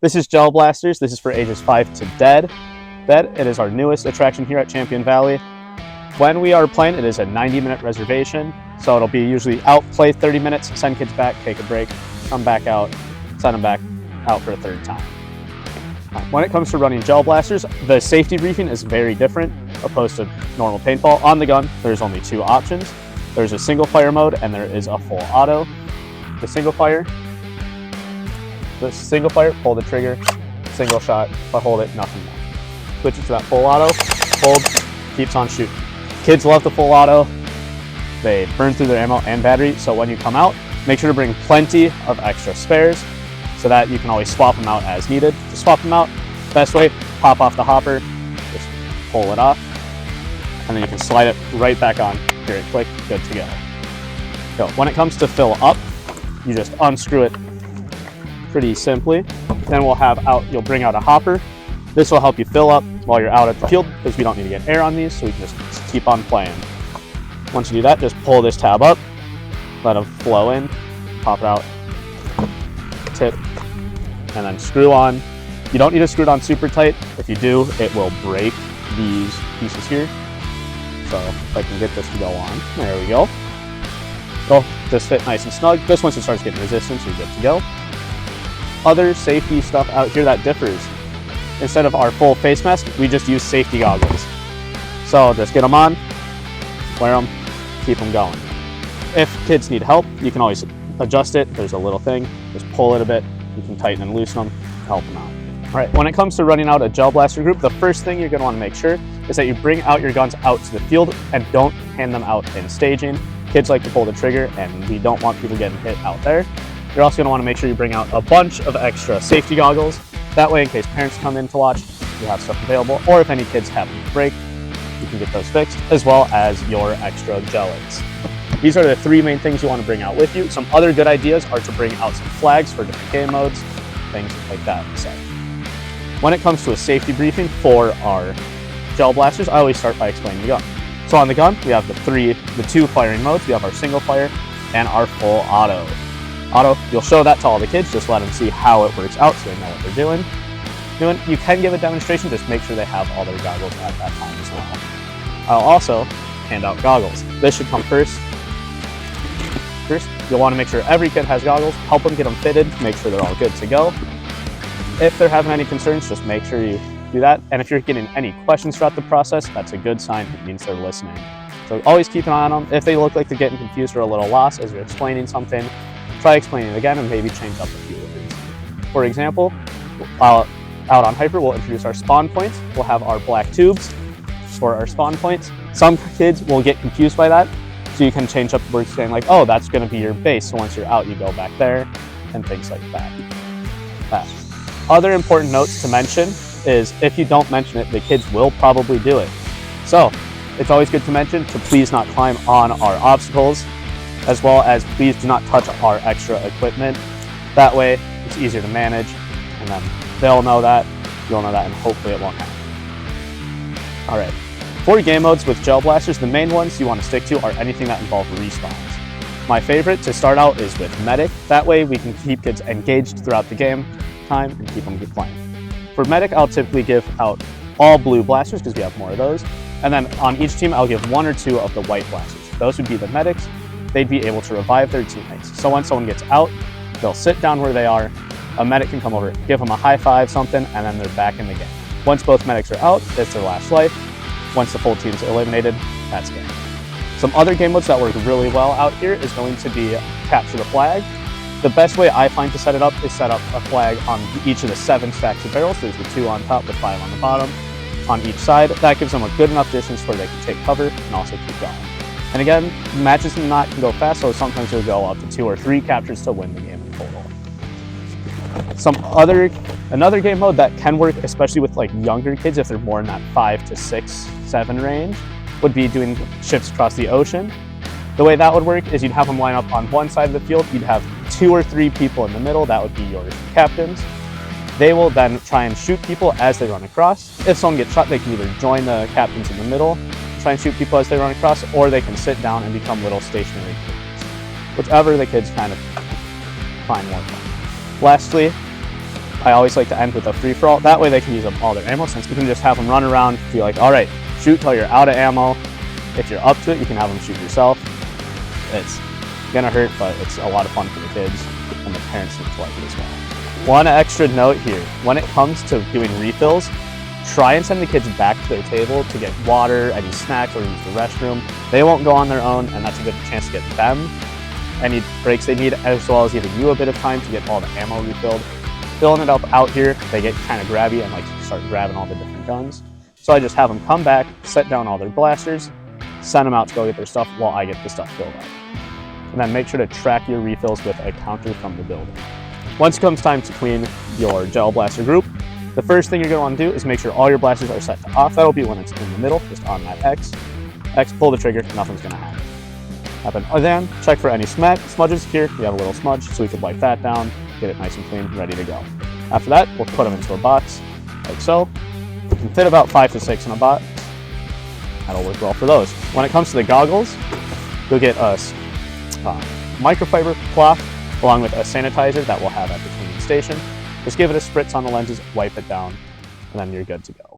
This is Gel Blasters. This is for ages 5 to dead. It is our newest attraction here at Champion Valley. When we are playing, it is a 90-minute reservation. So it'll be usually out, play 30 minutes, send kids back, take a break, come back out, send them back out for a third time. When it comes to running Gel Blasters, the safety briefing is very different opposed to normal paintball. On the gun, there's only two options. There's a single fire mode and there is a full auto. The single fire, pull the trigger, single shot, if I hold it, nothing more. Switch it to that full auto, hold, keeps on shooting. Kids love the full auto. They burn through their ammo and battery, so when you come out, make sure to bring plenty of extra spares so that you can always swap them out as needed. To swap them out, best way, pop off the hopper, just pull it off, and then you can slide it right back on. Hear it click, good to go. So when it comes to fill up, you just unscrew it pretty simply. Then you'll bring out a hopper. This will help you fill up while you're out at the field because we don't need to get air on these, so we can just keep on playing. Once you do that, just pull this tab up, let them flow in, pop it out, tip, and then screw on. You don't need to screw it on super tight. If you do, it will break these pieces here. So if I can get this to go on, there we go. It'll just fit nice and snug. Just once it starts getting resistance, you're good to go. Other safety stuff out here that differs. Instead of our full face mask, we just use safety goggles. So just get them on, wear them, keep them going. If kids need help, you can always adjust it. There's a little thing, just pull it a bit. You can tighten and loosen them, help them out. All right, when it comes to running out a Gel Blaster group, the first thing you're gonna wanna make sure is that you bring out your guns out to the field and don't hand them out in staging. Kids like to pull the trigger and we don't want people getting hit out there. You're also gonna wanna make sure you bring out a bunch of extra safety goggles. That way, in case parents come in to watch, you have stuff available, or if any kids happen to break, you can get those fixed, as well as your extra gellets. These are the three main things you want to bring out with you. Some other good ideas are to bring out some flags for different game modes, things like that. So, when it comes to a safety briefing for our Gel Blasters, I always start by explaining the gun. So on the gun, we have the two firing modes. We have our single fire and our full auto. You'll show that to all the kids, just let them see how it works out so they know what they're doing. You can give a demonstration, just make sure they have all their goggles at that time as well. I'll also hand out goggles. This should come first. First, you'll want to make sure every kid has goggles, help them get them fitted, make sure they're all good to go. If they're having any concerns, just make sure you do that. And if you're getting any questions throughout the process, that's a good sign. It means they're listening. So always keep an eye on them. If they look like they're getting confused or a little lost as you're explaining something, try explaining it again and maybe change up a few words. For example, out on Hyper, we'll introduce our spawn points. We'll have our black tubes for our spawn points. Some kids will get confused by that, so you can change up the words saying like, oh, that's gonna be your base, so once you're out, you go back there, and things like that. Other important notes to mention is if you don't mention it, the kids will probably do it. So it's always good to mention to please not climb on our obstacles, as well as please do not touch our extra equipment. That way it's easier to manage, and then they'll know that, you'll know that, and hopefully it won't happen. All right, for game modes with Gel Blasters, the main ones you want to stick to are anything that involve respawns. My favorite to start out is with Medic. That way we can keep kids engaged throughout the game time and keep them playing. For Medic, I'll typically give out all blue blasters because we have more of those. And then on each team, I'll give one or two of the white blasters. Those would be the medics. They'd be able to revive their teammates. So when someone gets out, they'll sit down where they are. A medic can come over, give them a high five, something, and then they're back in the game. Once both medics are out, it's their last life. Once the full team's eliminated, that's game. Some other game modes that work really well out here is going to be capture the flag. The best way I find to set it up is set up a flag on each of the 7 stacks of barrels. There's the 2 on top, the 5 on the bottom, on each side. That gives them a good enough distance where they can take cover and also keep going. And again, matches can go fast, so sometimes you'll go up to 2 or 3 captures to win the game in total. Another game mode that can work, especially with like younger kids, if they're more in that 5 to 6, 7 range, would be doing shifts across the ocean. The way that would work is you'd have them line up on one side of the field, you'd have 2 or 3 people in the middle, that would be your captains. They will then try and shoot people as they run across. If someone gets shot, they can either join the captains in the middle, try and shoot people as they run across, or they can sit down and become little stationary kids. Whichever the kids kind of find more fun. Lastly, I always like to end with a free-for-all. That way they can use up all their ammo, since you can just have them run around, be like, all right, shoot till you're out of ammo. If you're up to it, you can have them shoot yourself. It's gonna hurt, but it's a lot of fun for the kids, and the parents seem to like it as well. One extra note here, when it comes to doing refills, try and send the kids back to their table to get water, any snacks, or use the restroom. They won't go on their own, and that's a good chance to get them any breaks they need, as well as giving you a bit of time to get all the ammo refilled. Filling it up out here, they get kind of grabby and like start grabbing all the different guns. So I just have them come back, set down all their blasters, send them out to go get their stuff while I get the stuff filled up. And then make sure to track your refills with a counter from the building. Once it comes time to clean your gel blaster group, the first thing you're going to want to do is make sure all your blasters are set to off. That'll be when it's in the middle, just on that X. X, pull the trigger, nothing's going to happen. And then check for any smudges. Here we have a little smudge, so we can wipe that down, get it nice and clean, ready to go. After that, we'll put them into a box, like so. You can fit about 5 to 6 in a box. That'll work well for those. When it comes to the goggles, you'll get a microfiber cloth along with a sanitizer that we'll have at the cleaning station. Just give it a spritz on the lenses, wipe it down, and then you're good to go.